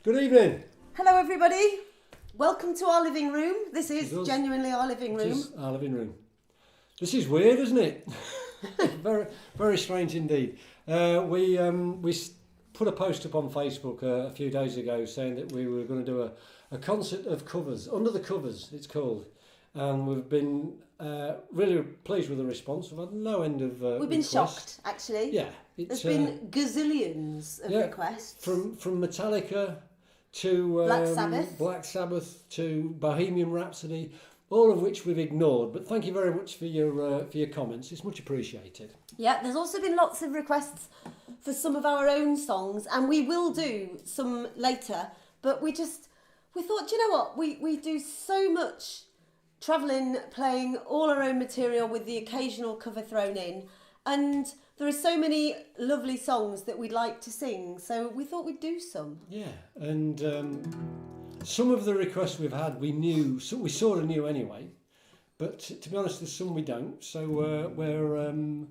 Good evening. Hello everybody. Welcome to our living room. This is genuinely our living room. It is our living room. This is weird, isn't it? Very, very strange indeed. We put a post up on Facebook a few days ago saying that we were going to do a concert of covers, Under the Covers it's called. And we've been really pleased with the response. We've had no end of We've been requests. shocked, actually. Yeah. There's been gazillions of requests. From Metallica to Black Sabbath to Bohemian Rhapsody, all of which we've ignored. But thank you very much for your comments. It's much appreciated. Yeah, there's also been lots of requests for some of our own songs, and we will do some later. But we thought, do you know what? We do so much travelling, playing all our own material with the occasional cover thrown in, and there are so many lovely songs that we'd like to sing, so we thought we'd do some. Yeah, and some of the requests we've had we sort of knew anyway, but to be honest, there's some we don't, so we're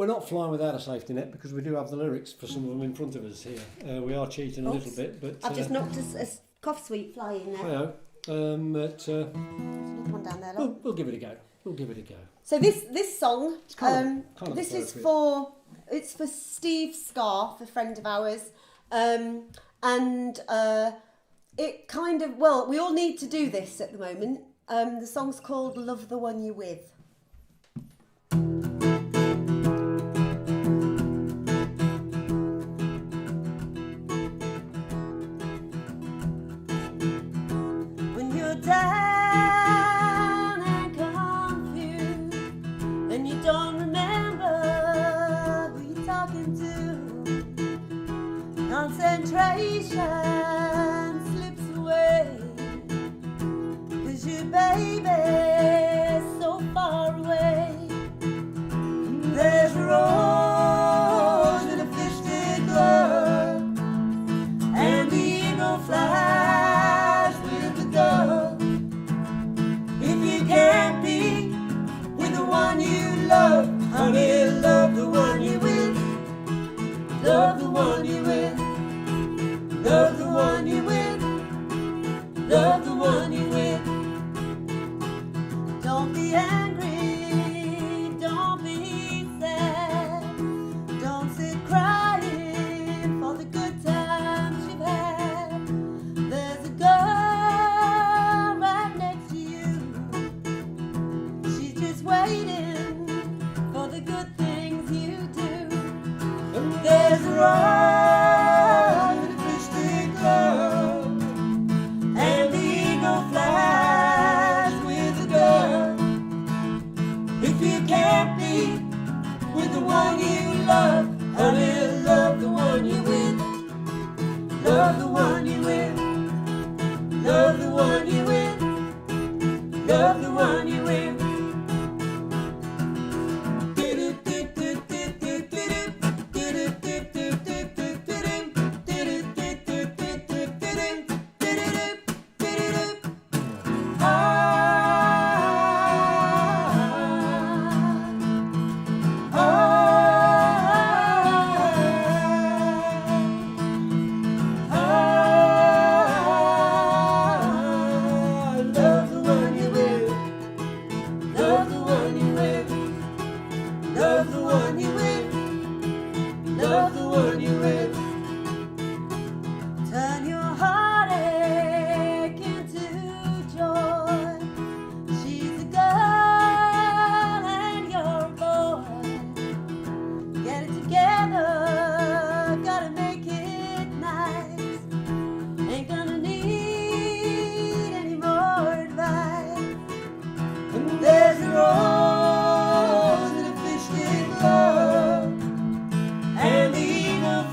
not flying without a safety net, because we do have the lyrics for some of them in front of us here. We are cheating a little bit, but... I've just knocked a cough sweet fly in there. I know, but... There's another one down there, look. We'll give it a go. We'll give it a go. So this song, kind of this is for Steve Scarf, a friend of ours, and it kind of, well, we all need to do this at the moment. The song's called Love the One You're With. When you're down don't remember who you're talking to, concentration slips away, 'cause your baby's so far away. There's a rose in a fish glove, and the eagle flies with the dove. If you can't be with the one you love, honey, love the one you with. Love the one you with. Love the one you with. Love the one you with. Don't be angry, don't be sad, don't sit crying for the good times you've had. There's a girl right next to you, she's just waiting for the good things you do. And there's a rose in a fish glove, and the eagle flies with the dove. If you can't be with the one you love, honey, love the one you with. Love the one you with. Love the one you with. Love the one you with. And the eagle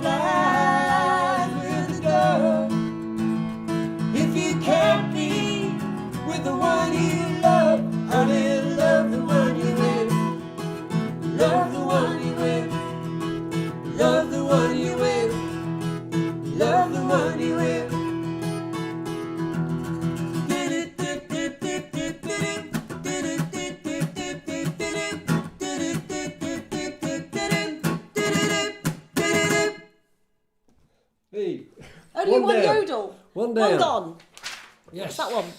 Only one down. yodel. One down. gone. Yes. What's that one?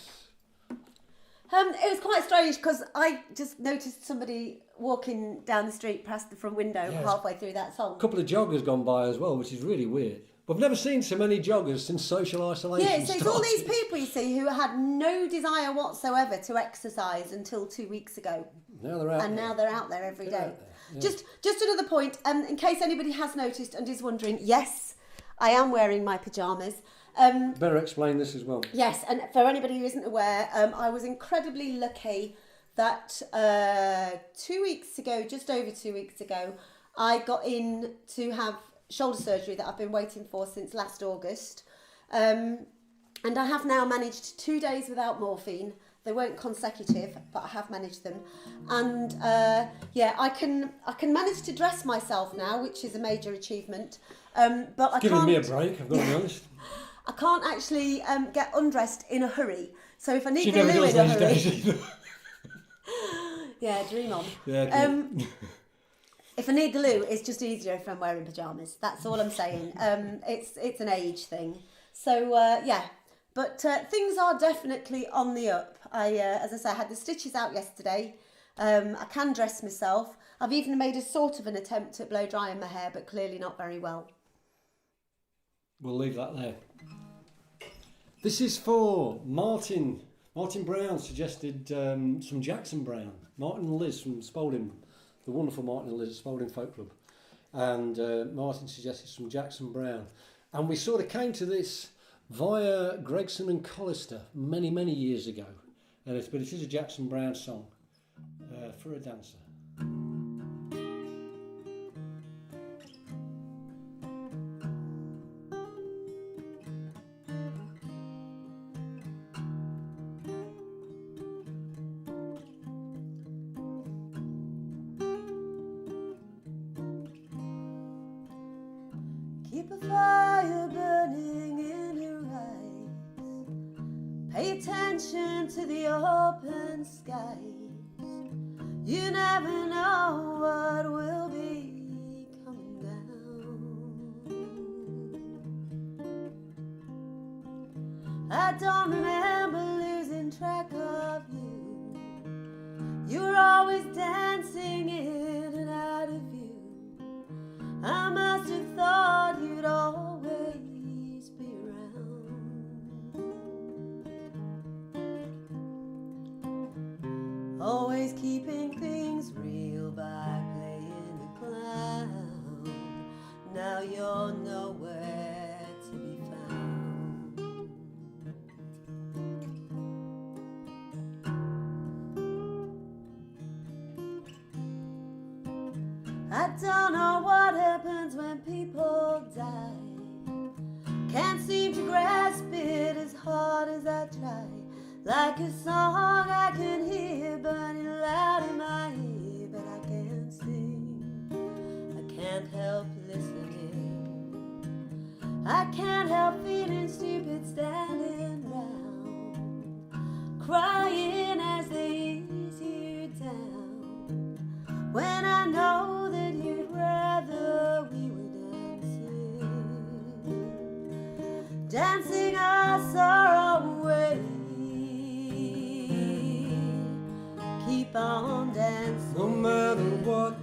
It was quite strange because I just noticed somebody walking down the street past the front window Yes. halfway through that song. A couple of joggers gone by as well, which is really weird. We've never seen so many joggers since social isolation Yeah, so it's all these started. people, you see, who had no desire whatsoever to exercise until 2 weeks ago. Now they're out And there. now they're out there every They're day. out there, yeah. Just another point, in case anybody has noticed and is wondering, yes, I am wearing my pyjamas. Better explain this as well. Yes, and for anybody who isn't aware, I was incredibly lucky that 2 weeks ago, just over 2 weeks ago, I got in to have shoulder surgery that I've been waiting for since last August. And I have now managed 2 days without morphine. They weren't consecutive, but I have managed them. And yeah, I can manage to dress myself now, which is a major achievement. But I Giving can't. me a break, I've got to be honest. I can't actually get undressed in a hurry. So if I need She the never loo does in a these hurry, days either. yeah, dream on. Yeah, If I need the loo, it's just easier if I'm wearing pyjamas. That's all I'm saying. It's an age thing. So yeah, but things are definitely on the up. As I say, I had the stitches out yesterday. I can dress myself. I've even made a sort of an attempt at blow drying my hair, but clearly not very well. We'll leave that there. This is for Martin. Martin Brown suggested some Jackson Brown. Martin and Liz from Spalding, the wonderful Martin and Liz at Spalding Folk Club. And Martin suggested some Jackson Brown. And we sort of came to this via Gregson and Collister many, many years ago. But it is a Jackson Brown song for a dancer. Keep a fire burning in your eyes. Pay attention to the open skies. You never know what will be coming down. I don't remember losing track of you. You were always dancing in and out of view. I must have thought you'd always be around. Always keeping things real by playing the clown. Now you're nowhere to be found. I don't know what happens when people die. Can't seem to grasp it as hard as I try. Like a song I can hear burning loud in my ear, but I can't sing. I can't help listening. I can't help feeling stupid standing round, crying as they ease you down. When I know that you'd rather we were dancing our sorrow away. Keep on dancing. No matter what,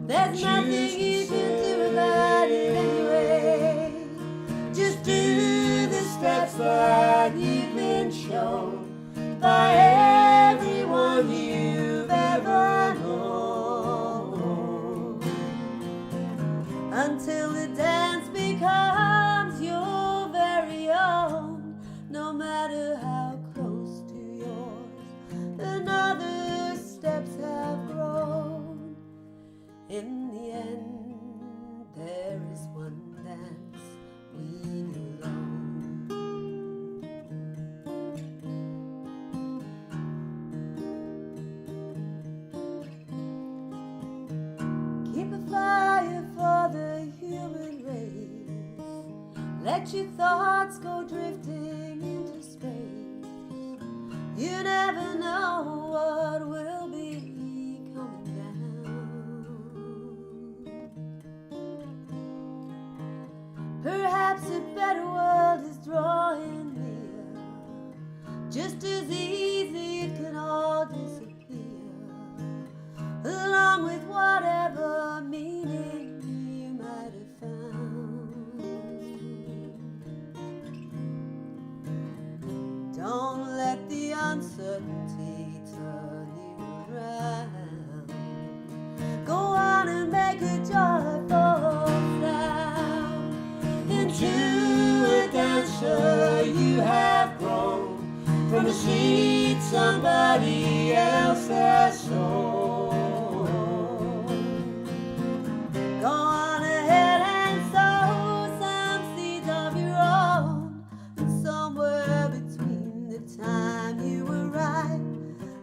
There's nothing you can do about it anyway. Just do the steps that you've been shown by everyone you've ever known, until the dance becomes your very own. No matter how close to yours another steps have grown, in the end there is one dance we belong. Keep a fire for the human race. Let your thoughts go drifting into space. You never know what will be coming down. Perhaps a better world is drawing near. Just as easy it can all disappear, along with whatever meaning you might have found. Don't let the uncertainty turn you around. Go on and make a joyful sound. Into a dancer you have grown, from a seed somebody else has sown. Go on ahead and sow some seeds of your own, and somewhere between the time you arrive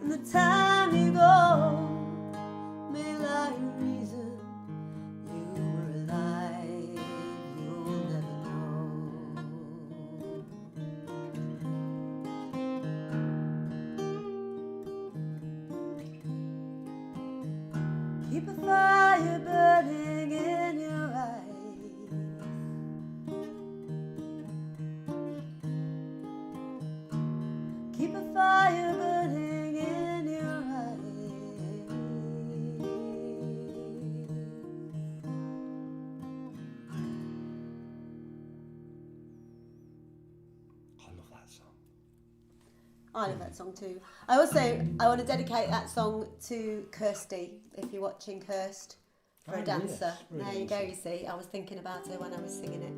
and the time you go may lie a reason you were alive. You'll never know. Keep a fire burning in your eyes. Keep a fire burning in your eyes. I love that song. I love that song too. I want to dedicate that song to Kirsty, if you're watching Kirst, for Oh, a dancer. yes, for a There you go, dancer. you see. I was thinking about her when I was singing it.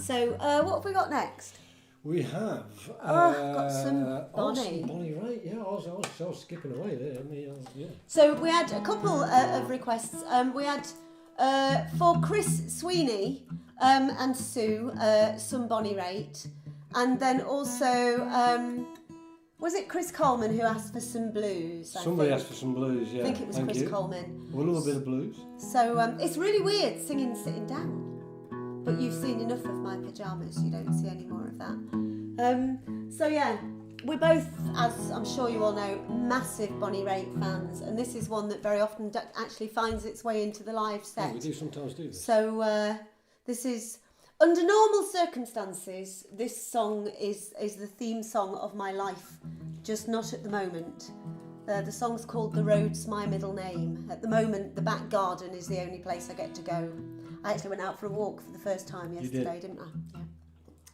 So, what have we got next? We have. Got some Bonnie. Some Bonnie Raitt. Yeah, I was skipping away there. I mean, yeah. So we had a couple of requests. We had for Chris Sweeney and Sue some Bonnie Raitt, and then also was it Chris Coleman who asked for some blues? Somebody asked for some blues. Yeah, I think it was Thank Chris you. Coleman. A little bit of blues. So it's really weird singing sitting down, but you've seen enough of my pyjamas. You don't see any more of that. So yeah. We're both, as I'm sure you all know, massive Bonnie Raitt fans, and this is one that very often actually finds its way into the live set. Yeah, we do sometimes do this. So this is, under normal circumstances, this song is the theme song of my life, just not at the moment. The song's called The Road's My Middle Name. At the moment, the back garden is the only place I get to go. I actually went out for a walk for the first time yesterday, didn't I? Yeah.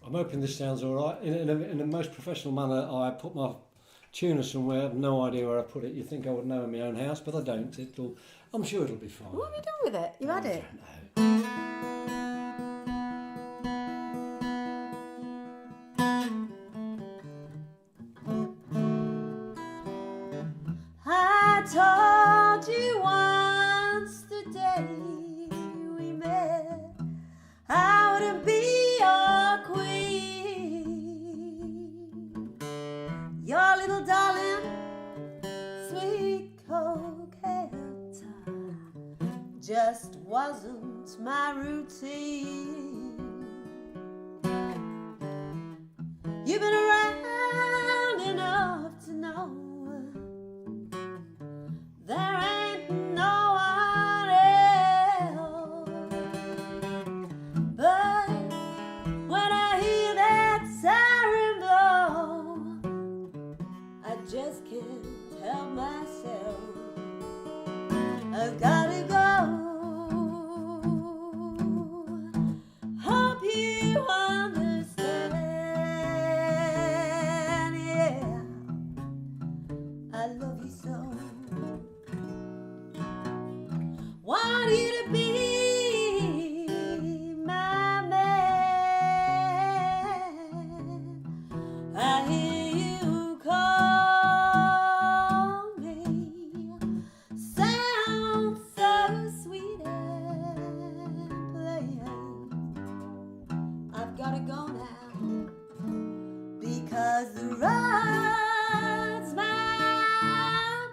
I'm hoping this sounds all right. In the most professional manner, I put my tuner somewhere. I have no idea where I put it. You think I would know in my own house, but I don't. I'm sure it'll be fine. What have you done with it? You had it? I don't know. I told you once the day we met I wouldn't be your queen, your little darling, sweet coquette, just wasn't my routine. You've been around enough to know there ain't no one else. But when I hear that siren blow, I just can't help myself. I've gotta go. Hope you understand. Yeah, I love you so. Want you to be my man. I hear you call me. Sound so sweet and plain. I've gotta go now because the road's my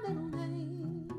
middle name.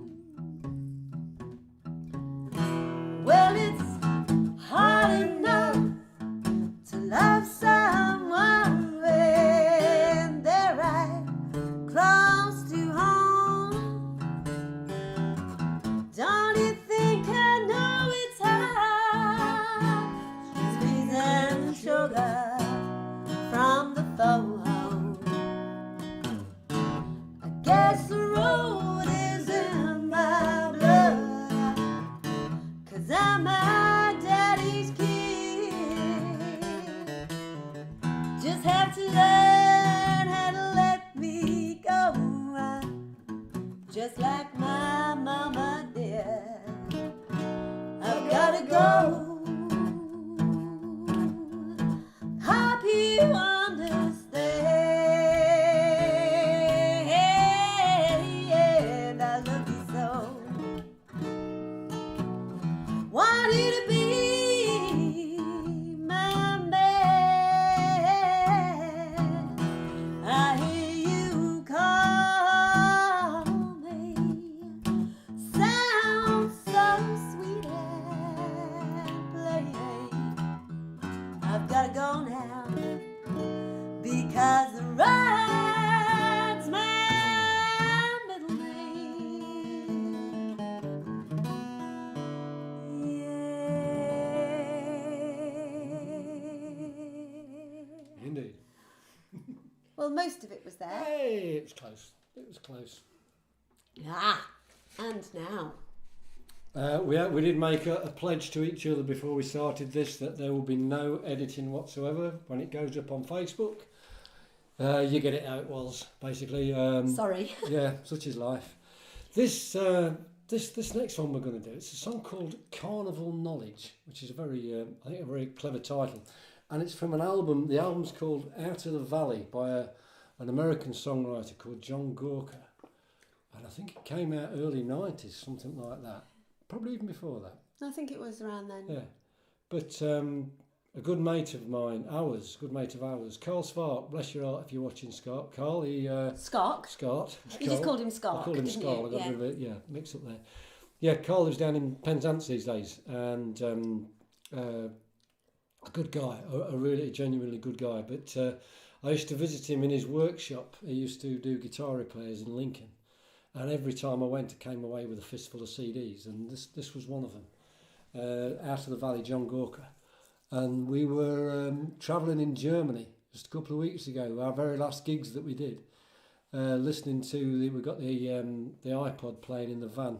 ready to be my man. I hear you call me, sounds so sweet and plain. I've gotta go now because the ride's my middle name. Yeah. Indeed. Well, most of it was there. Hey, it was close. It was close. Ah, and now. We did make a pledge to each other before we started this that there will be no editing whatsoever when it goes up on Facebook. You get it how it was, basically. Sorry. Yeah, such is life. This next one we're going to do, it's a song called Carnival Knowledge, which is a very clever title. And it's from an album. The album's called Out of the Valley by an American songwriter called John Gorka. And I think it came out early 90s, something like that. Probably even before that. I think it was around then. Yeah. But a good mate of mine, good mate of ours, Carl Svark, bless your heart if you're watching Scott. Carl, Scott. You just called him Scott. I called him didn't Scott. you? I got rid of it, mix up there. Yeah, Carl lives down in Penzance these days, and a good guy, a really genuinely good guy. But I used to visit him in his workshop. He used to do guitar repairs in Lincoln. And every time I went, I came away with a fistful of CDs, and this was one of them. Out of the Valley, John Gorka. And we were travelling in Germany just a couple of weeks ago, our very last gigs that we did, listening to, we got the iPod playing in the van,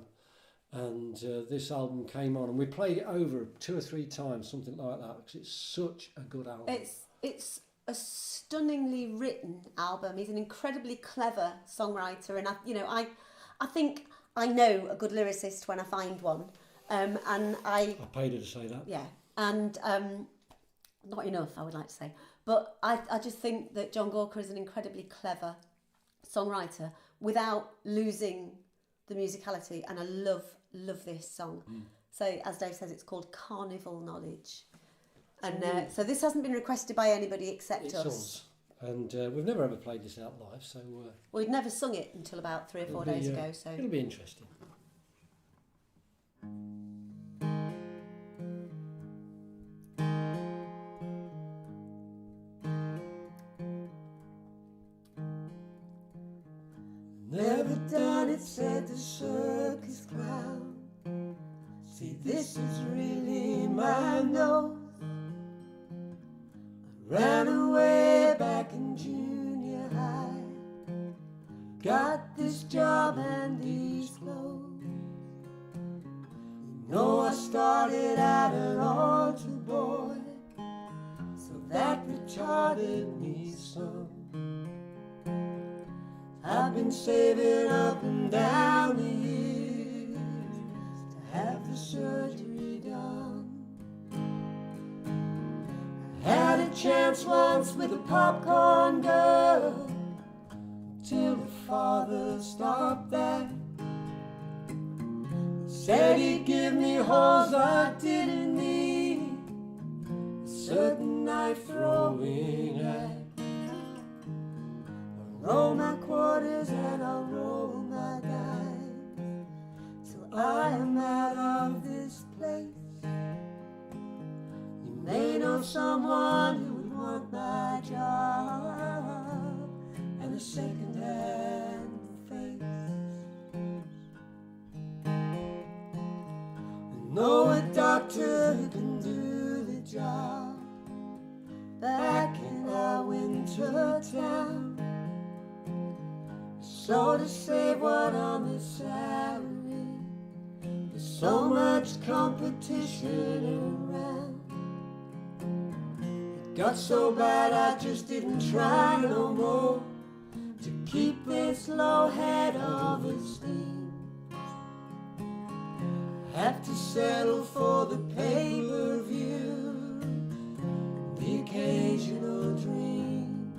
and this album came on, and we played it over 2 or 3 times, something like that, because it's such a good album. It's a stunningly written album. He's an incredibly clever songwriter, and I think I know a good lyricist when I find one. And I paid her to say that. Yeah, and not enough, I would like to say. But I just think that John Gorka is an incredibly clever songwriter without losing the musicality, and I love this song. So as Dave says, it's called Carnival Knowledge. And so this hasn't been requested by anybody except us. And we've never ever played this out live, so... We'd never sung it until about 3 or 4 days ago, so... It'll be interesting. Never done it, said the circus clown. See, this is really my nose. Ran away back in junior high. Got this job and these clothes. You know I started out an altar boy, so that retarded me some. I've been saving up and down the years to have the surgery done. I had a chance once with a popcorn girl, till the father stopped that. Said he'd give me holes I didn't need, a certain knife throwing at. Roll my quarters and I'll roll my dice till I am out of this place. You may know someone who would want my job and a second-hand face. I know a doctor who can do the job back in our winter town. So to save what on the salary, there's so much competition around. It got so bad I just didn't try no more to keep this low head of esteem. I have to settle for the pay-per-view, the occasional dream.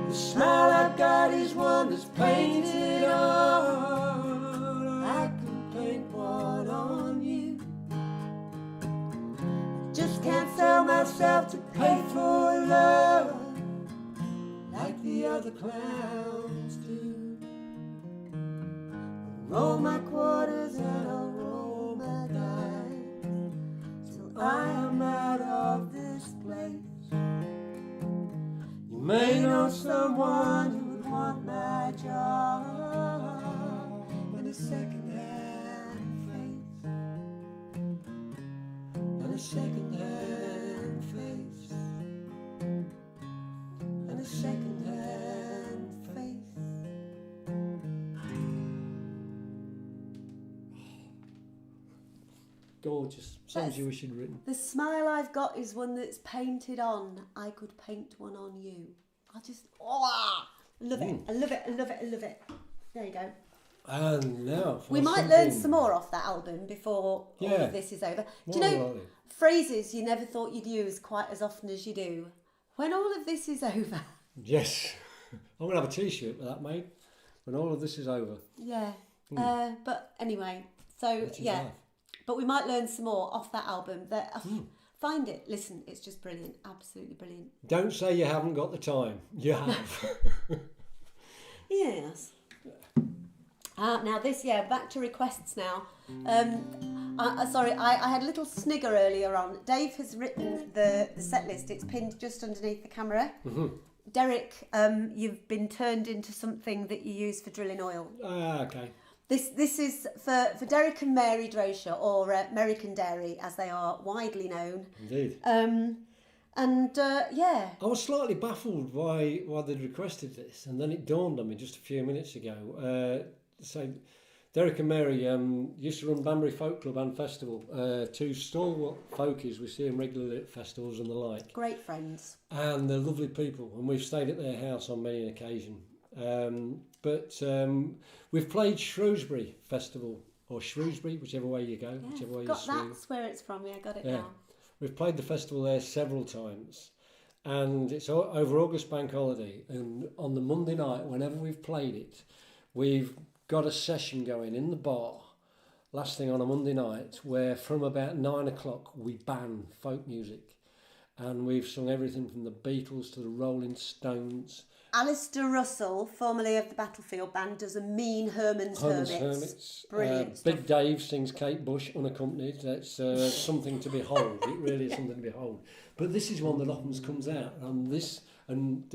The smile I've got is one that's painted on. I can paint one on you. got to pay for love like the other clowns do. I'll roll my quarters and I'll roll my dice till I am out of this place. You may know Someone who would want my job and a second-hand face, and a second-hand face, and a second-hand face. gorgeous. Songs you wish you'd written. The smile I've got is one that's painted on. I could paint one on you. I just, love it. I love it. I love it. I love it. There you go. And now for We might learn some more off that album before all of this is over. Do you know phrases you never thought you'd use quite as often as you do? When all of this is over. Yes. I'm going to have a t-shirt with that, mate. When all of this is over. Yeah. But anyway, so yeah. Life. But we might learn some more off that album. Find it. Listen, it's just brilliant. Absolutely brilliant. Don't say you haven't got the time. You have. Yes. Now this, back to requests now. Sorry, I had a little snigger earlier on. Dave has written the set list. It's pinned just underneath the camera. Mm-hmm. Derek, you've been turned into something that you use for drilling oil. Okay. This is for Derek and Mary Drosha, or American Dairy, as they are widely known. Indeed. I was slightly baffled why they'd requested this, and then it dawned on me just a few minutes ago. So Derek and Mary used to run Banbury Folk Club and Festival, two stalwart folkies. We see them regularly at festivals and the like. Great friends. And they're lovely people, and we've stayed at their house on many an occasion. But we've played Shrewsbury Festival, or Shrewsbury, whichever way you go, whichever way you swing. That's where it's from. Yeah, I got it now. We've played the festival there several times, and it's over August Bank Holiday. And on the Monday night, whenever we've played it, we've got a session going in the bar, last thing on a Monday night, where from about 9 o'clock we ban folk music, and we've sung everything from the Beatles to the Rolling Stones. Alistair Russell, formerly of the Battlefield Band, does a mean Herman's Hermits. Brilliant stuff. Big Dave sings Kate Bush unaccompanied. That's something to behold. It really is something to behold. But this is one that often comes out, and this and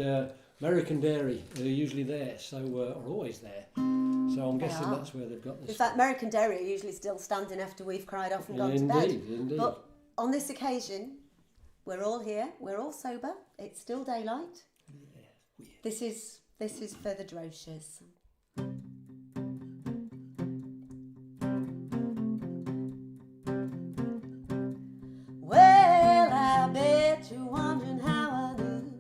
American Dairy are usually there, so are always there. So I'm guessing that's where they've got this. In fact, American Dairy are usually still standing after we've cried off and gone to bed. Indeed. But on this occasion, we're all here. We're all sober. It's still daylight. This is for the Droshers. Well, I bet you're wondering how I knew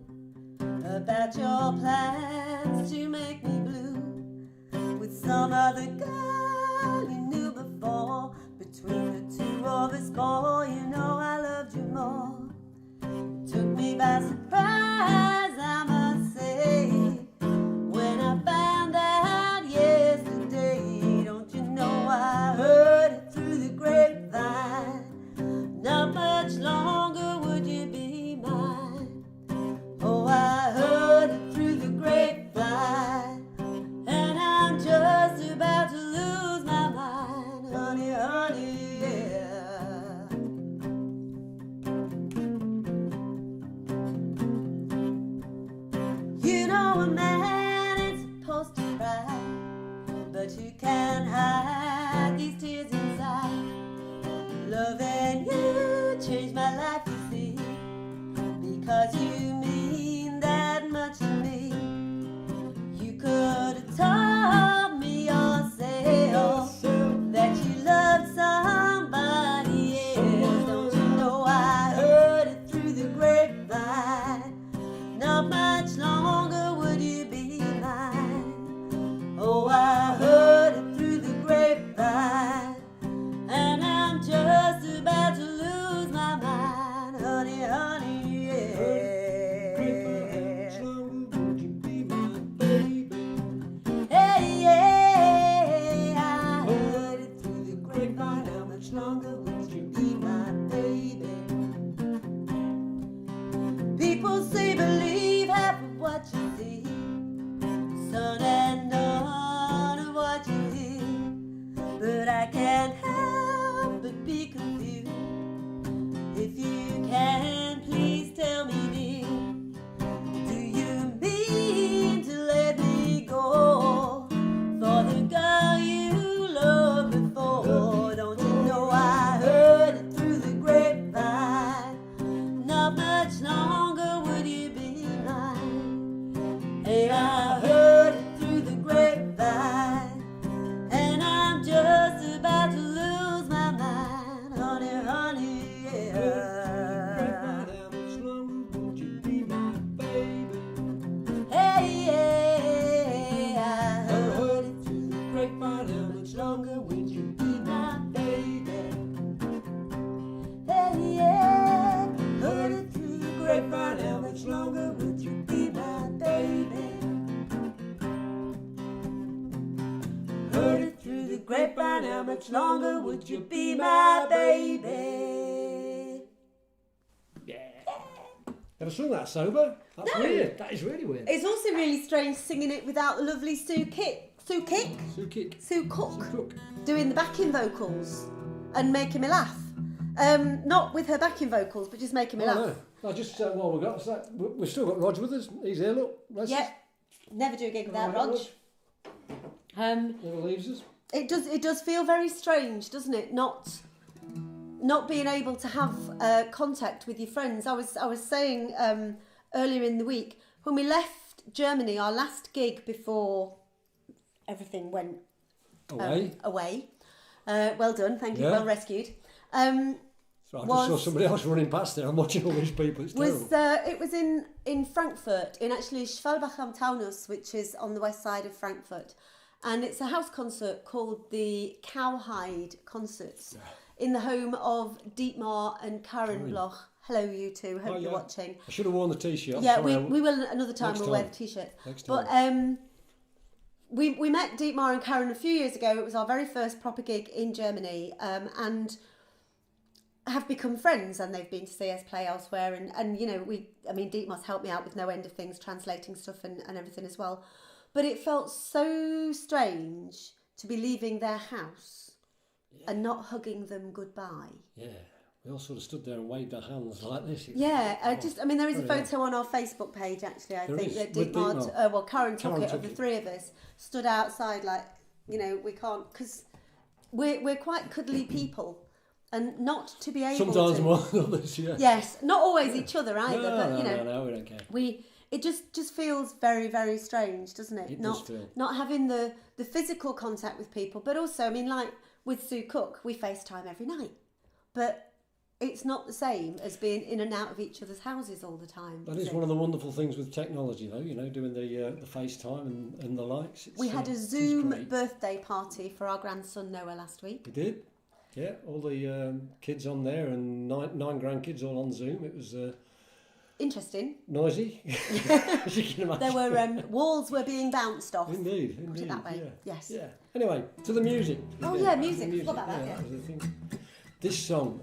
about your plans to make me blue with some other girl you knew before. Between the two of us, boy, you know I loved you more. It took me by surprise, I must say, when I found out yesterday. Don't you know I heard it through the grapevine? Not much longer would you be mine. Oh, I heard it through the grapevine, and I'm just about to lose my mind, honey, honey, yeah. You know a man ain't supposed to cry, but you can't hide these tears inside. Loving you changed my life, you see, because you mean that much to me. You could have told me yourself that you loved somebody else. Don't you know I heard it through the grapevine? Not much longer would you be mine. Oh, I heard it through the grapevine, I can't help but be confused. If you can, please tell me, dear, do you mean to let me go for the girl you loved before? Don't you know I heard it through the grapevine? Not much longer would you be mine. Hey, I heard it through the grapevine, and I'm just about to lose my mind, honey, honey, yeah. Hey, yeah, I heard it through the grapevine. How much longer would you be my baby? Hey, yeah, heard it through the grapevine. How much longer would you be my baby? Heard it through the grapevine. How much longer would you be my baby? Never sung that sober. That's No. weird. That is really weird. It's also really strange singing it without the lovely Sue Sue Kick. Cook Sue Cook. doing the backing vocals and making me laugh. Not with her backing vocals, but just making me laugh. No. I just what we got. Is that, we've still got Rog with us. He's here. Look. Yeah, never do a gig without All right, Rog. Never leaves us. It does feel very strange, doesn't it? Not being able to have contact with your friends. I was saying earlier in the week, when we left Germany, our last gig before everything went Away. Well done, thank you, Yeah. well rescued. So I just saw was- somebody else running past there. I'm watching all these people. It's terrible. It was in Frankfurt, in actually Schwalbach am Taunus, which is on the west side of Frankfurt, and it's a house concert called the Cowhide Concerts, in the home of Dietmar and Karen Bloch. Hello, you two. Hope Oh, you're yeah. watching. I should have worn the t-shirt. Yeah, Sorry, we will another time. Next We'll wear time. the t-shirt. Next But we met Dietmar and Karen a few years ago. It was our very first proper gig in Germany, and have become friends. And they've been to see us play elsewhere. And you know, Dietmar's helped me out with no end of things, translating stuff and everything as well. But it felt so strange to be leaving their house and not hugging them goodbye. Yeah. We all sort of stood there and waved our hands like this. Yeah, there is a very photo on our Facebook page actually. I There think is, that with Dietmar, Dietmar. Karen took Karen it took of the it. three of us, stood outside like, we can't, because we're quite cuddly people, and not to be able Sometimes to. more than others, yeah. Yes, not always each other either, No, but no, we don't care. it just feels very, very strange, doesn't it? It not does feel. not having the physical contact with people, but also, like with Sue Cook, we FaceTime every night, but it's not the same as being in and out of each other's houses all the time. That is one of the wonderful things with technology, though. Doing the FaceTime and the likes. We had a it's Zoom great. birthday party for our grandson Noah last week. We did. Yeah, all the kids on there and nine grandkids all on Zoom. It was Interesting. noisy, as you can imagine. There were walls were being bounced off. Indeed. Put it that way. Yeah. Yes. Yeah. Anyway, to the music. Oh, again. yeah, The music. Forgot about that, Yeah, yeah. that was the thing. This song,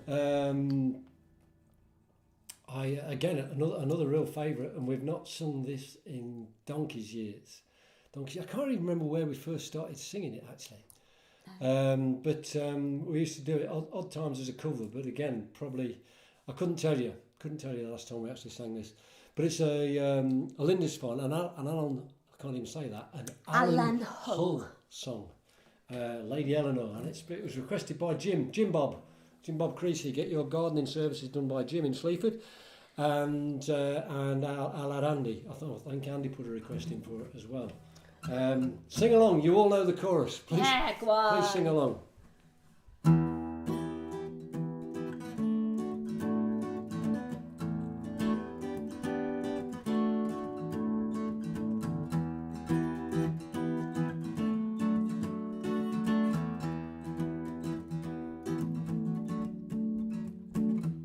another real favourite, and we've not sung this in donkey's years. I can't even remember where we first started singing it actually. But we used to do it odd times as a cover. But again, probably I couldn't tell you the last time we actually sang this. But it's a Lindisfarne, an Alan, I can't even say that, an Alan Hull song, Lady Eleanor, and it was requested by Jim Bob Creasy. Get your gardening services done by Jim in Sleaford, and I'll add Andy. I think Andy put a request in for it as well. Sing along. You all know the chorus. Please, Yeah, go on. please sing along.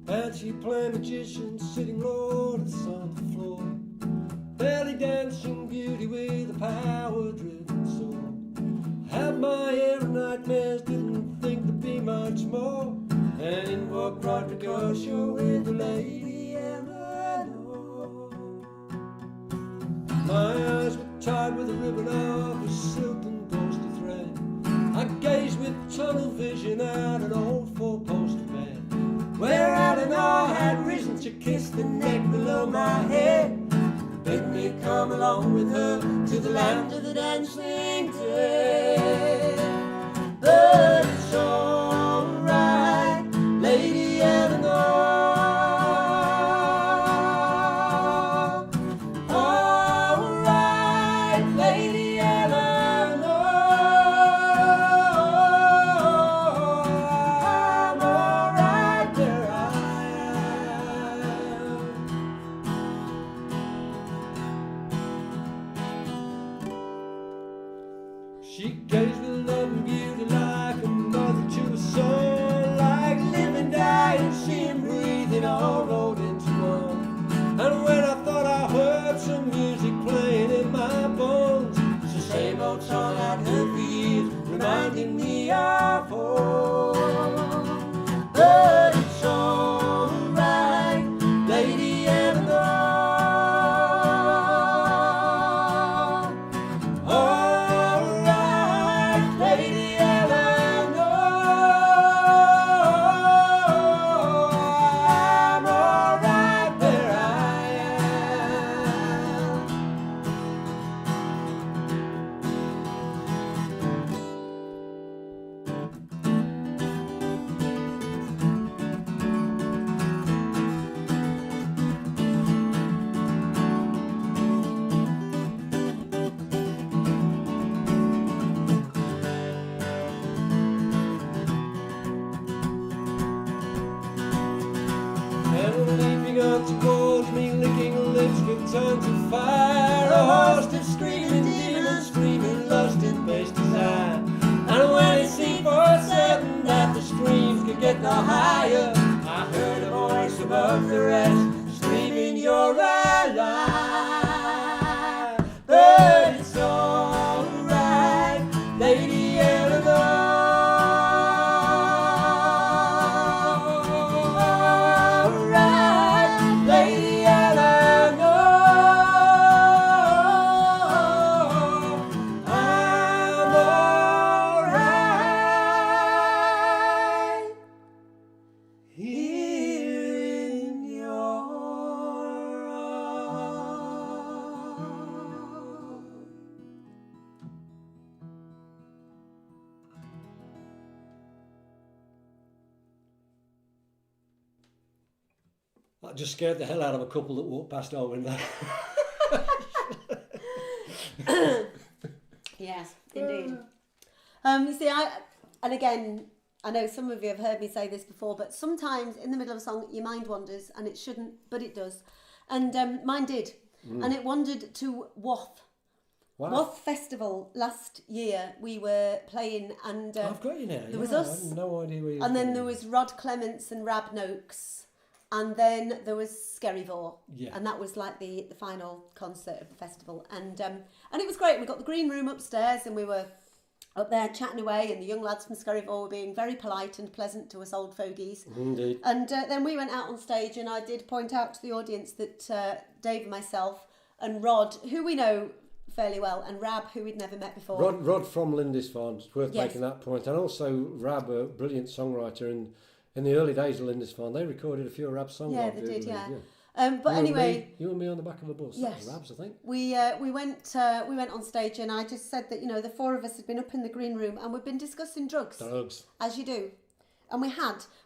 Fancy playing magician, sitting lords on the floor, belly dancing beauty with a power-driven soul. Had my every nightmares, didn't think there'd be much more, and in walked Rodrigo with the Lady Eleanor. My eyes were tied with a ribbon of a silken ghostly thread. I gazed with tunnel vision at an old four-poster bed, where Eleanor had risen to kiss the neck below my head. Bid me come along with her to the land of the dancing dead. But it's alright, Lady Eleanor. Alright, Lady Eleanor. I'm alright where I am. She gazed with love and beauty like a mother to a son, like living, dying, seeing, breathing, all rolled into one. And when I thought I heard some music playing in my bones, it's the same old song I'd heard for years, reminding me of home. But it's alright, Lady Eleanor. Alright, Lady Eleanor. I'm alright where I am. And leaping up towards me, licking lips with tongues of fire, a host of screaming demons, screaming lust and base desire. And when it seemed for certain that the screams could get no higher, I heard a voice above the rest, screaming, "You're alive!" But it's alright, Lady Eleanor. Alright, Lady Eleanor. I'm alright here in your arms. That just scared the hell out of a couple that walked past our window. Yes, indeed. You see, and again, I know some of you have heard me say this before, but sometimes in the middle of a song, your mind wanders, and it shouldn't, but it does. And mine did. And it wandered to Wath. Wow. Wath Festival last year. We were playing, and I've got you now. there was I us, had no idea where you were and then going. there was Rod Clements and Rab Noakes, and then there was Skerryvore, Yeah. and that was like the final concert of the festival, and it was great. We got the green room upstairs, and we were up there chatting away, and the young lads from Skerryvore were being very polite and pleasant to us old fogies. Indeed. And then we went out on stage, and I did point out to the audience that Dave and myself and Rod, who we know fairly well, and Rab, who we'd never met before. Rod from Lindisfarne, it's worth Yes. making that point. And also Rab, a brilliant songwriter, and in the early days of Lindisfarne, they recorded a few of Rab's songs. Yeah, I they do did, believe, yeah. You But and anyway, me- you and me on the back of a bus. Yes. That was Rab's, I think. we went on stage, and I just said that, you know, the four of us had been up in the green room, and we'd been discussing drugs, Drugs. as you do. And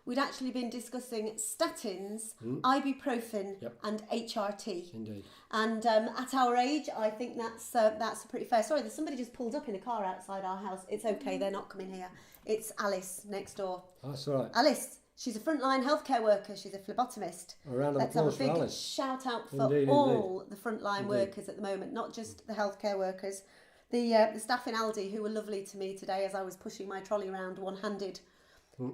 we'd actually been discussing statins, ibuprofen, Yep. and HRT. Indeed. And at our age, I think that's pretty fair. Sorry, there's somebody just pulled up in a car outside our house. It's okay, they're not coming here. It's Alice next door. That's all right. Alice, she's a frontline healthcare worker. She's a phlebotomist. A round of Let's have a applause for big Alice. shout out for Indeed, all the frontline Indeed. workers at the moment, not just the healthcare workers. The staff in Aldi, who were lovely to me today as I was pushing my trolley around one-handed.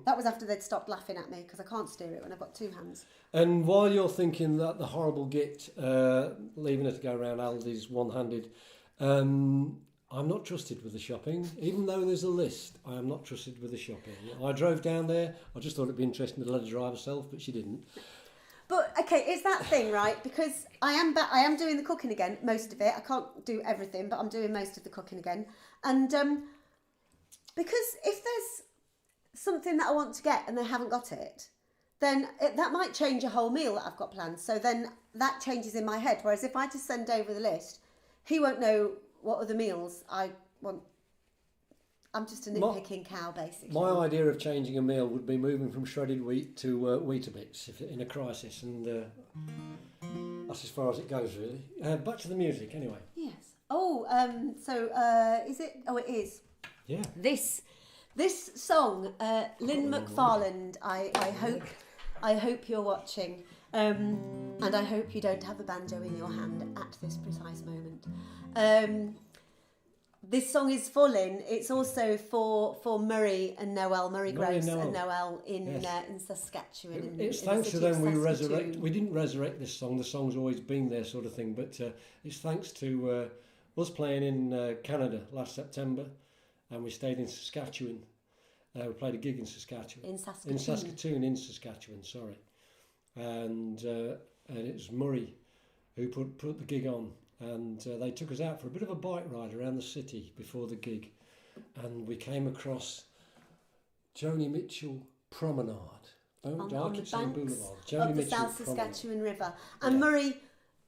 That was after they'd stopped laughing at me, because I can't steer it when I've got two hands. And while you're thinking that the horrible git, leaving her to go around Aldi's one-handed, I'm not trusted with the shopping. Even though there's a list, I am not trusted with the shopping. I drove down there. I just thought it'd be interesting to let her drive herself, but she didn't. But okay, it's that thing, right? Because I am doing the cooking again, most of it. I can't do everything, but I'm doing most of the cooking again. And because if there's something that I want to get and they haven't got it, then that might change a whole meal that I've got planned. So then that changes in my head. Whereas if I just send over the list, he won't know what other meals I want. I'm just a nitpicking cow, basically. My idea of changing a meal would be moving from shredded wheat to Weetabix if in a crisis, and that's as far as it goes, really. Back to the music, anyway. Yes. Oh, is it? Oh, it is. Yeah. This song, Lynn McFarland. I hope you're watching, and I hope you don't have a banjo in your hand at this precise moment. This song is for Lynn. It's also for Murray and Noel, Murray Gross and Noel in Saskatchewan. It's thanks to them we didn't resurrect this song. The song's always been there, sort of thing. But it's thanks to us playing in Canada last September, and we stayed in Saskatchewan. We played a gig in Saskatchewan. In Saskatchewan, sorry. And it was Murray who put the gig on. And they took us out for a bit of a bike ride around the city before the gig, and we came across Joni Mitchell Promenade on the banks Joni of the Mitchell South Promenade. Saskatchewan River. And Murray,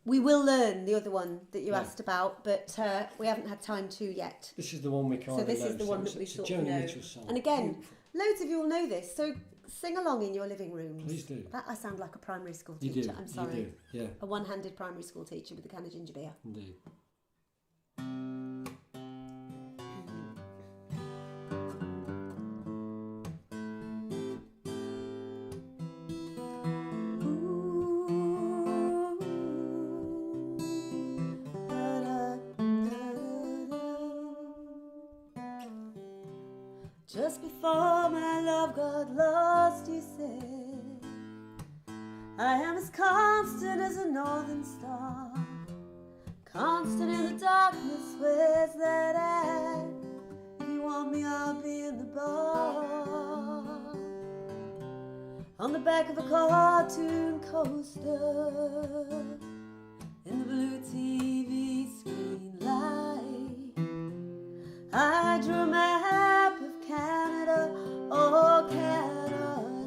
we will learn the other one that you asked about, but we haven't had time to yet. This is the one we can't. So this is the one that we sort of know. Mitchell song. And again, loads of you will know this. So sing along in your living rooms. Please do. I sound like a primary school You teacher. do. I'm sorry. You do. Yeah. A one-handed primary school teacher with a can of ginger beer. Indeed. Just before my love got lost, you said, I am as constant as a northern star, constant in the darkness, where's that at? If you want me, I'll be in the bar, on the back of a cartoon coaster, in the blue TV screen light. I drew a map of Canada, oh Canada,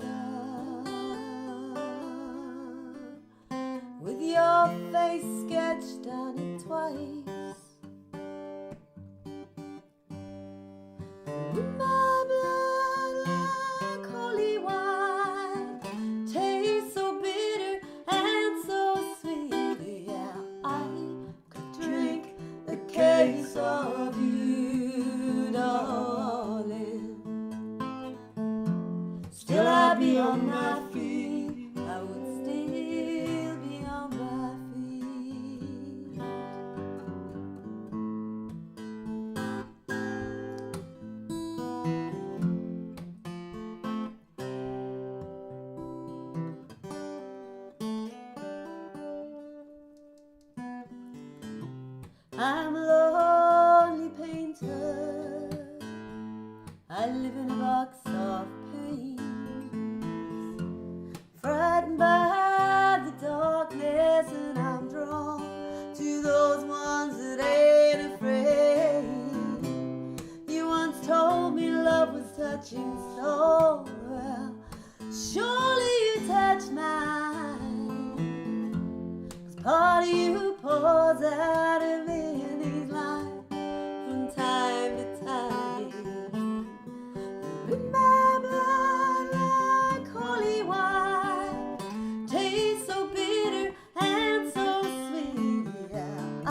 with your face sketched on it twice. With my blood like holy wine, tastes so bitter and so sweet. Yeah, I could drink a case of you, darling. Still I'd be on my feet. I would still be on my feet. I'm a lonely painter. I live in a box of paints, frightened by the darkness, and I'm drawn to those ones that ain't afraid. You once told me love was touching so well. Surely you touched mine, 'cause part of you pours out of me in these lines from time to time. With my blood like holy wine, tastes so bitter and so sweet. Yeah, I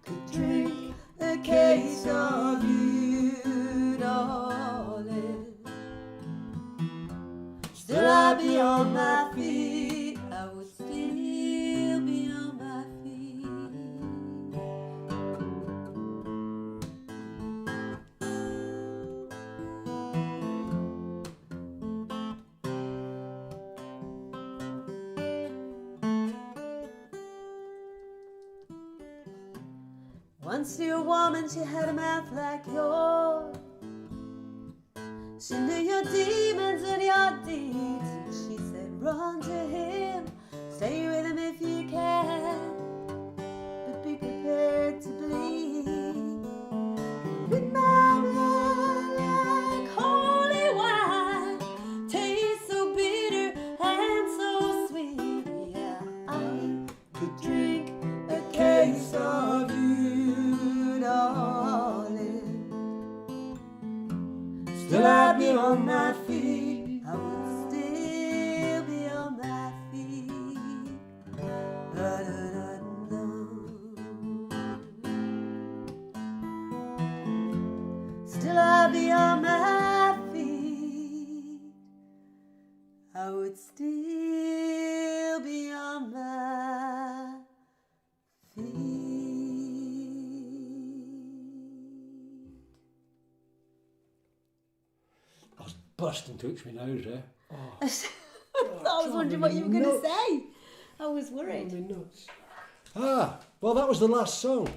could drink a case of you, darling. Still I'd be on my feet. I would still be on my feet. Once knew a woman, she had a mouth like yours. She knew your demons and your deeds. She said, run to him, stay with him if you can, but be prepared to bleed. With my blood like holy wine, on my feet. I would still be on my feet. Ba-da-da-da. Still I'll be on my feet. I would still be on my feet. I was bursting to itch my nose there. Oh, I was wondering what you were going to nuts. say. I was worried. driving me nuts. Well, that was the last song.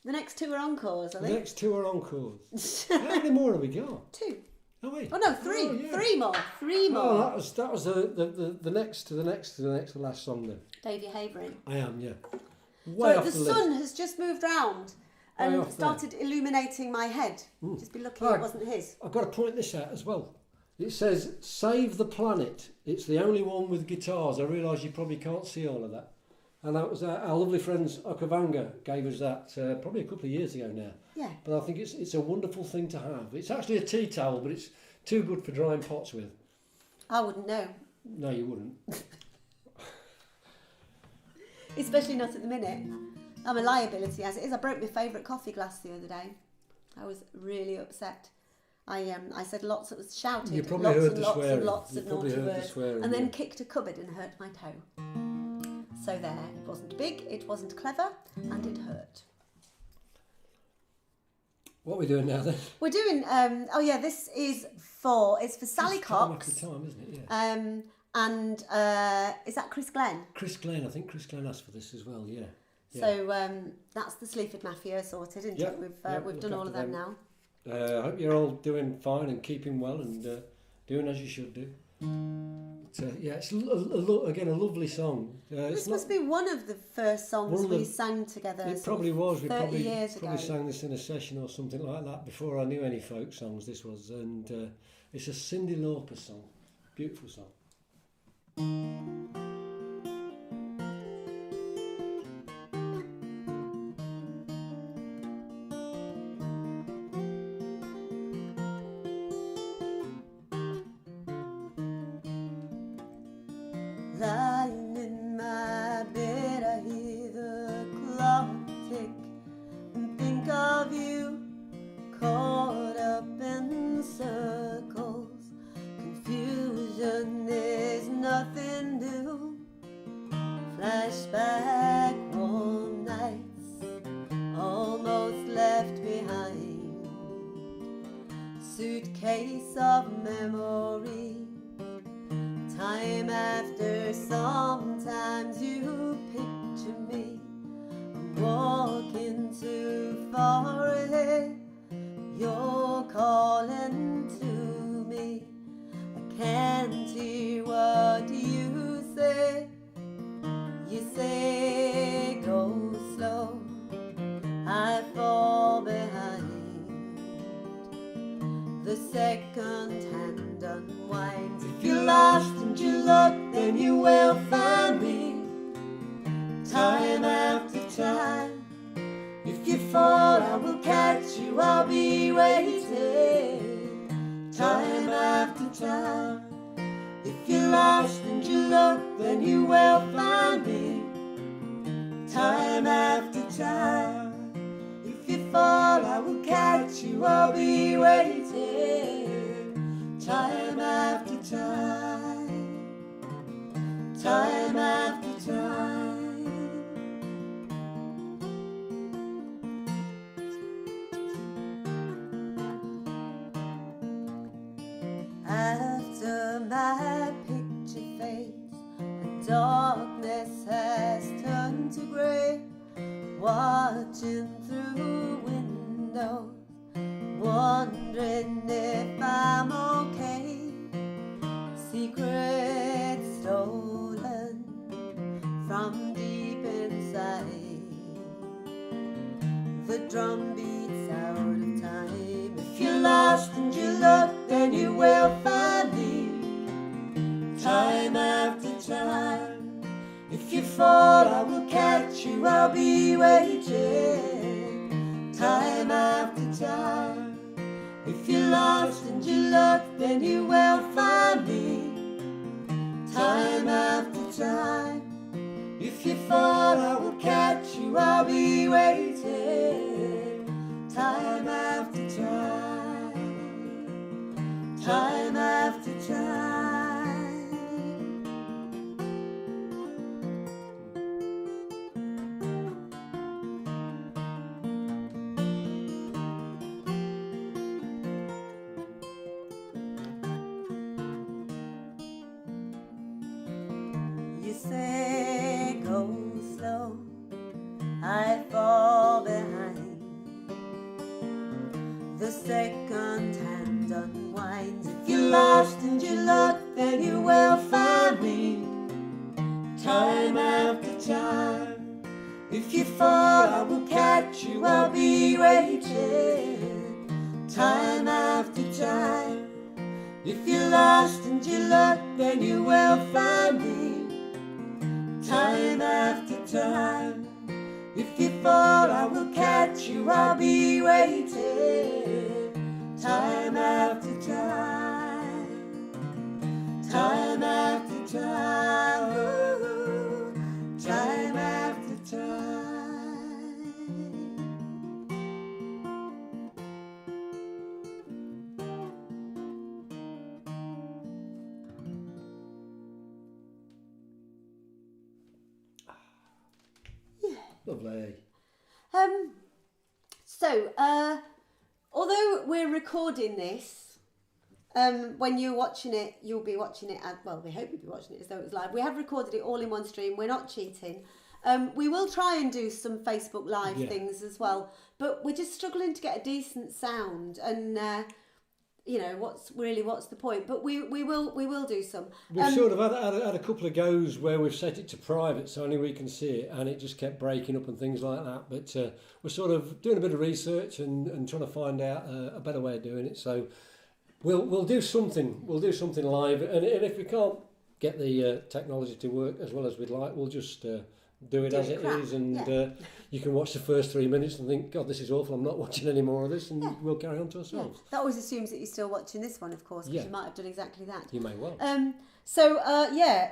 The next two are encores, I The think. next two are encores. How many more have we got? Two. Oh wait. Oh no, three. Oh, yeah. Three more. Three more. Oh, that was the next to the last song then. Dave, you're havering. I am, yeah. Way So off the the list. sun has just moved round Way and off there. started illuminating my head. Just be lucky Oh, it wasn't his. I've got to point this out as well. It says "Save the Planet." It's the only one with guitars. I realise you probably can't see all of that. And that was our lovely friends Okavanga gave us that probably a couple of years ago now. Yeah. But I think it's a wonderful thing to have. It's actually a tea towel, but it's too good for drying pots with. I wouldn't know. No, you wouldn't. Especially not at the minute. I'm a liability as it is. I broke my favourite coffee glass the other day. I was really upset. I said lots of shouted You probably lots heard and the lots swearing. and lots You of probably naughty heard the words, swearing, and then yeah. kicked a cupboard and hurt my toe. So there, it wasn't big, it wasn't clever, and it hurt. What are we doing now then? We're doing. This is it's for Sally It's time Cox. after time, isn't it? Yeah. And is that Chris Glenn? Chris Glenn, I think Chris Glenn asked for this as well. Yeah. So that's the Sleaford Mafia sorted, isn't Yep, it? yep, We've look done all of after them them. now. I hope you're all doing fine and keeping well and doing as you should do. It's again a lovely song. This must be one of the first songs One of the- we sang together. It sort probably of was. We 30 probably years ago. sang this in a session or something like that before I knew any folk songs. This was, and it's a Cyndi Lauper song. Beautiful song. Lying in my bed, I hear the clock tick and think of you caught up in circles. Confusion is nothing new. Flashback warm nights almost left behind. Suitcase of memory. Time after sometimes you picture me. I'm walking too far ahead. You're calling to me. I can't hear what you say. You say go slow. I fall behind. The second hand unwinds. If you're lost and you look, then you will find me. Time after time. If you fall, I will catch you. I'll be waiting. Time after time. If you're lost and you look, then you will find me. Time after time. If you fall, I will catch you. I'll be waiting. Time after time. Time after time. After my picture fades and darkness has turned to grey, watching through windows, wondering if I'm okay. Secrets stolen from deep inside. The drum beats out of time. If you're lost and you look, then you will find me. Time after time. If you fall, I will catch you. I'll be waiting. Time after time. If If you're lost and you look, then you will find me, time after time. If you fall, I will catch you, I'll be waiting, time after time, time after time. You say go slow, I fall behind. The second hand unwinds. If you're lost and you look, then you will find me, time after time. If you fall, I will catch you, I'll be waiting, time after time. If you're lost and you look, then you will find me, time after time. If you fall, I will catch you, I'll be waiting, time after time, time after time, ooh, time after time. Lovely. Although we're recording this, when you're watching it, you'll be watching it we hope you'll be watching it as though it was live. We have recorded it all in one stream. We're not cheating. We will try and do some Facebook Live things as well, but we're just struggling to get a decent sound, and what's the point? But we will do some. We've sort of had a couple of goes where we've set it to private so only we can see it, and it just kept breaking up and things like that. But we're sort of doing a bit of research and trying to find out a better way of doing it. So we'll do something. We'll do something live, and if we can't get the technology to work as well as we'd like, we'll just do it as it is, and you can watch the first 3 minutes and think, God, this is awful, I'm not watching any more of this, and we'll carry on to ourselves. That always assumes that you're still watching this one, of course, because you might have done exactly that. You may well.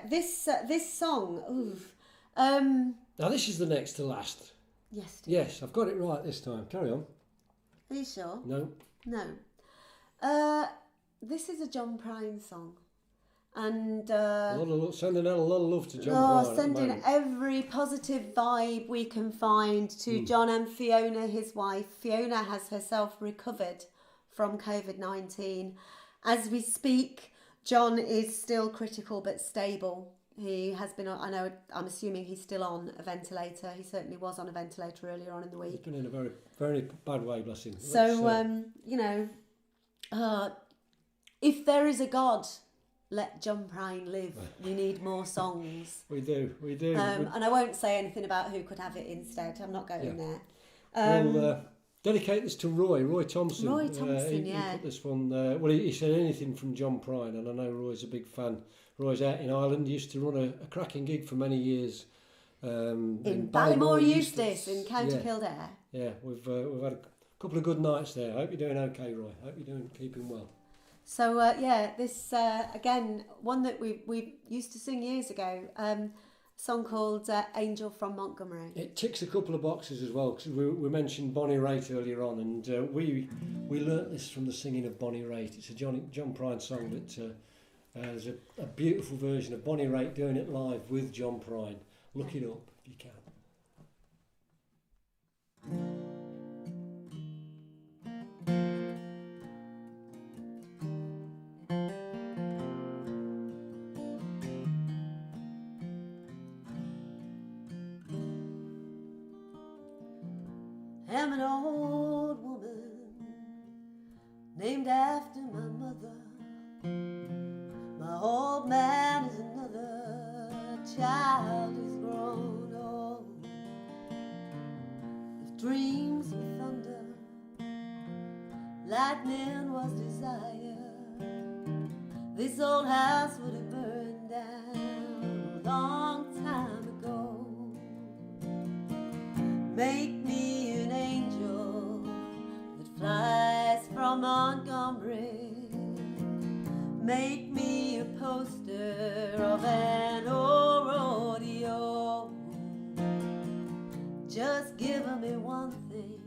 This song, oof. Now this is the next to last. Yes, dear. Yes, I've got it right this time. Carry on. Are you sure? No. No. This is a John Prine song. And sending out a lot of love to John Prine. Sending every positive vibe we can find to John and Fiona, his wife. Fiona has herself recovered from COVID-19. As we speak, John is still critical but stable. He has been, I'm assuming he's still on a ventilator. He certainly was on a ventilator earlier on in the week. He's been in a very, very bad way, bless him. So, if there is a God, let John Prine live. We need more songs. We do. And I won't say anything about who could have it instead. I'm not going there. We'll dedicate this to Roy Thompson. He put this one. He said anything from John Prine, and I know Roy's a big fan. Roy's out in Ireland. He used to run a cracking gig for many years. In Ballymore Eustace in County Kildare. Yeah, we've had a couple of good nights there. I hope you're doing okay, Roy. I hope you're keeping well. So this again, one that we used to sing years ago, song called Angel from Montgomery. It ticks a couple of boxes as well, because we mentioned Bonnie Raitt earlier on, and we learnt this from the singing of Bonnie Raitt. It's a John Prine song, but there's a beautiful version of Bonnie Raitt doing it live with John Prine. Look it up if you can. I'm an old woman named after my mother. My old man is another child who's grown old. If dreams were thunder, lightning was desire, this old house would have burned down a long time ago. Make me an angel that flies from from Montgomery. Make me a poster of an old rodeo. Just give me one thing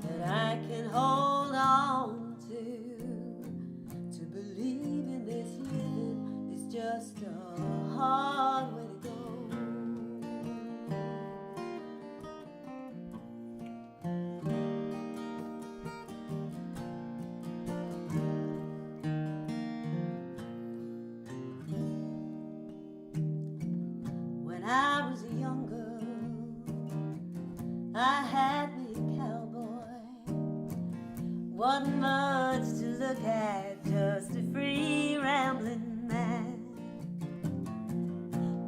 that I can hold on to. To believe in this living is just a hard way to go. When I was a young girl, I had me a cowboy. Wasn't much to look at, just a free rambling man.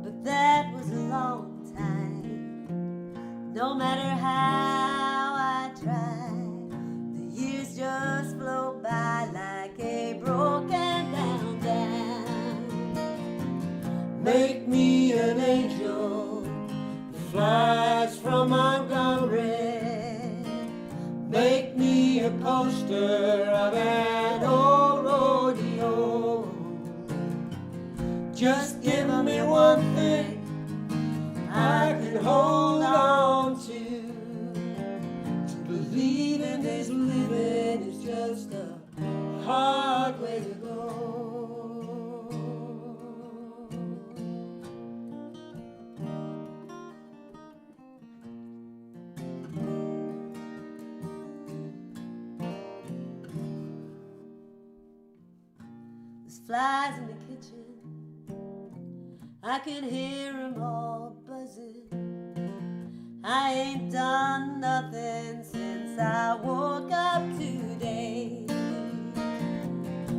But that was a long time. No matter how I tried, the years just flow by like a broken down dam. Make me an angel that flies from Montgomery. Make me a poster of an old rodeo. Just give me one thing I can hold on to. To believe in this living is just a hard way to go. There's flies in the kitchen, I can hear them all buzzing. I ain't done nothing since I woke up today.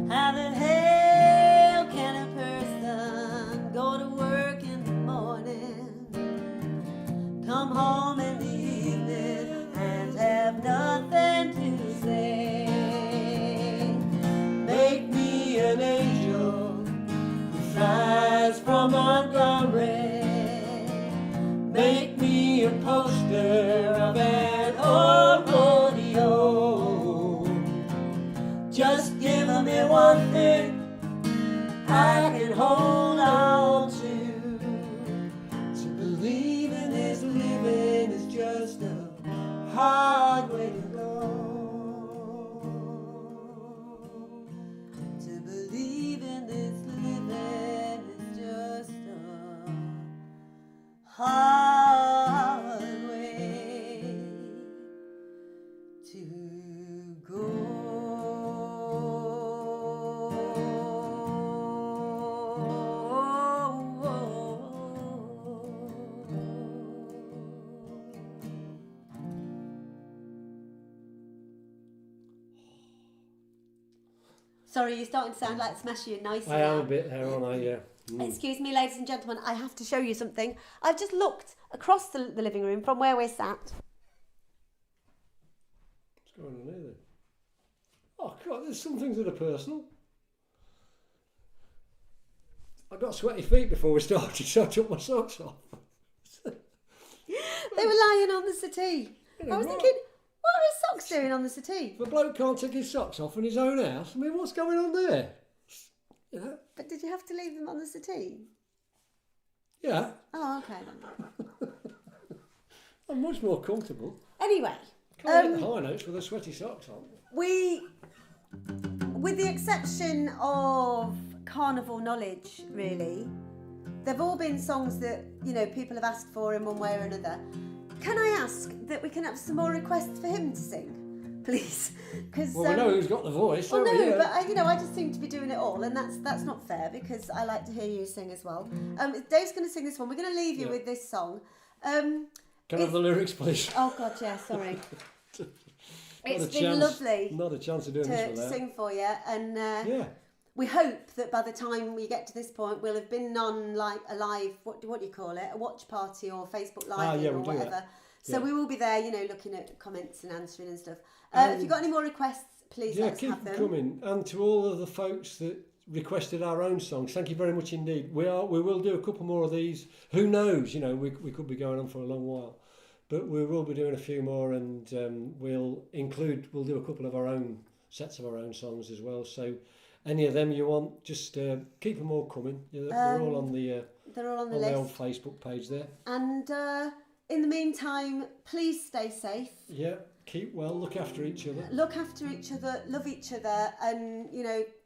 How the hell can a person go to work in the morning, come home in the evening, and have nothing to say? Make me an angel who flies from Montgomery. Make me a poster of an old rodeo. Just give me one thing I can hold on to. To believe in this living is just a hard way to go. To believe in this living is just a hard way to go. Sorry, you're starting to sound like Smashy and Nicey. I am now. a bit there, aren't I? Yeah. Excuse me, ladies and gentlemen, I have to show you something. I've just looked across the living room from where we're sat. What's going on here then? Oh God, there's some things that are personal. I got sweaty feet before we started, so I took my socks off. They were lying on the settee. I was thinking, what are his socks doing on the settee? The bloke can't take his socks off in his own house. I mean, what's going on there? You know? But did you have to leave them on the settee? Yeah. Oh, okay then. I'm much more comfortable. Anyway, Can't hit the high notes with the sweaty socks on. with the exception of Carnival Knowledge, really, they've all been songs that, you know, people have asked for in one way or another. Can I ask that we can have some more requests for him to sing, please? Because Well, we know who's got the voice. well, don't we? no, Yeah. but I just seem to be doing it all, and that's not fair because I like to hear you sing as well. Dave's going to sing this one. We're going to leave you with this song. Can I have the lyrics, please? Oh God, yeah, sorry. It's Not a been chance- lovely Not a chance of doing this to without. sing for you, and Yeah. we hope that by the time we get to this point, we'll have been on like a live, what do you call it, a watch party or Facebook Live yeah, or we'll do whatever. that. So Yeah. we will be there, you know, looking at comments and answering and stuff. If you've got any more requests, please Yeah, let us keep have them them. coming. And to all of the folks that requested our own songs, thank you very much indeed. We will do a couple more of these. Who knows? You know, we could be going on for a long while, but we will be doing a few more, and we'll do a couple of our own sets of our own songs as well. So any of them you want, just keep them all coming. They're all on the list. old Facebook page there. And in the meantime, please stay safe. Yeah, keep well, look after each other. Look after each other, love each other, and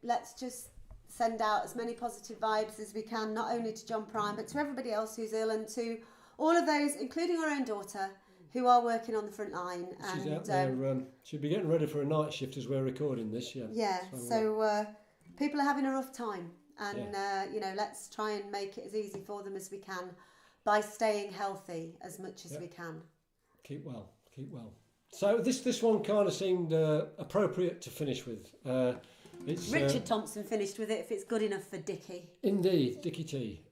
let's just send out as many positive vibes as we can, not only to John Prime, but to everybody else who's ill, and to all of those, including our own daughter, who are working on the front line. She's out there. She'll be getting ready for a night shift as we're recording this. Yeah. Yeah. So people are having a rough time, and let's try and make it as easy for them as we can by staying healthy as much as we can. Keep well. So this one kind of seemed appropriate to finish with. It's Richard Thompson finished with it, if it's good enough for Dickie. Indeed, Dickie T.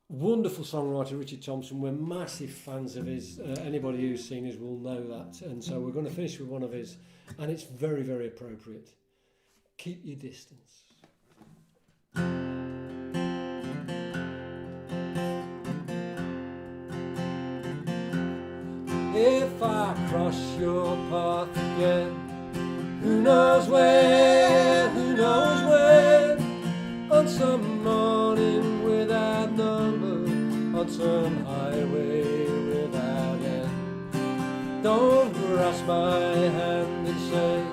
Wonderful songwriter, Richard Thompson. We're massive fans of his. Anybody who's seen his will know that. And so we're going to finish with one of his, and it's very, very appropriate. Keep your distance. If I cross your path again, who knows where, on some morning without number, on some highway without end. Don't grasp my hand and say,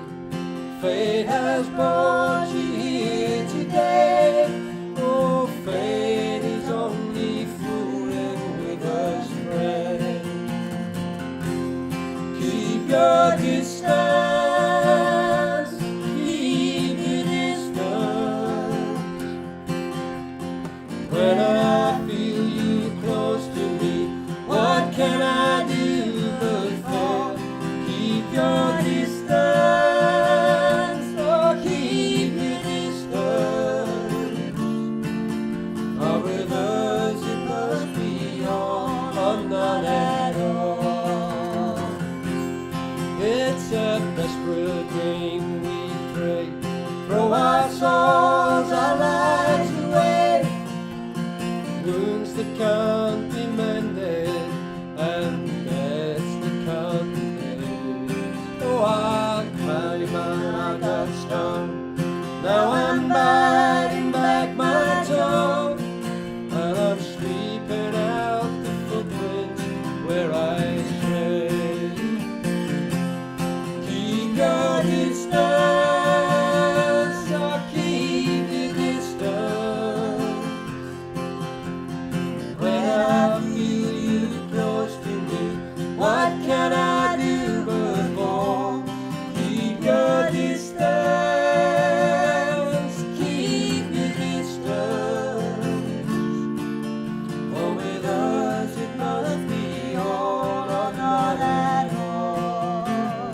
fate has brought you here today. Oh, fate is only fooling with us, friend. Keep your distance, keep your distance. When I feel you close to me, what can I do but fall? Keep your distance, oh, keep your distance. Or with us it must be all or none at all. It's a desperate game we play. Throw our souls, our lives away. Wounds that can't be mended, and debts that can't be paid. Oh, I cried and I got stung. Now I'm biting back my tongue, and I'm sweeping out the footprints where I strayed. Keep your distance, or keep your distance. When I feel you close to me, what can I do but fall? Keep your distance, keep your distance. For with us it must be all or not at all.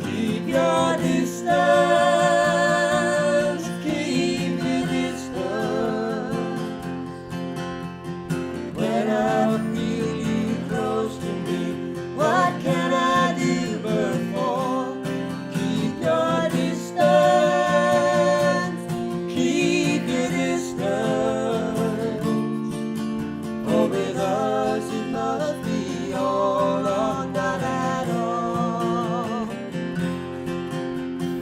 Keep your distance, keep your distance. When I feel you close to me, what can I do but fall? Keep your distance, keep your distance. For with us it must be all or none at all.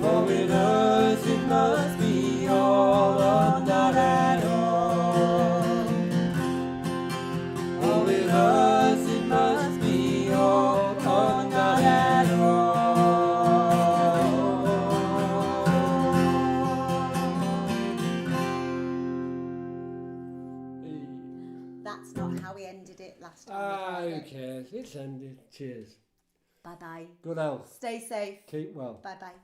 For with us it must be all or not at all. For with us it must be all or not at all. That's not how we ended it last time. Who cares? It's ended. Cheers. Bye bye. Good health. Stay safe. Keep well. Bye bye.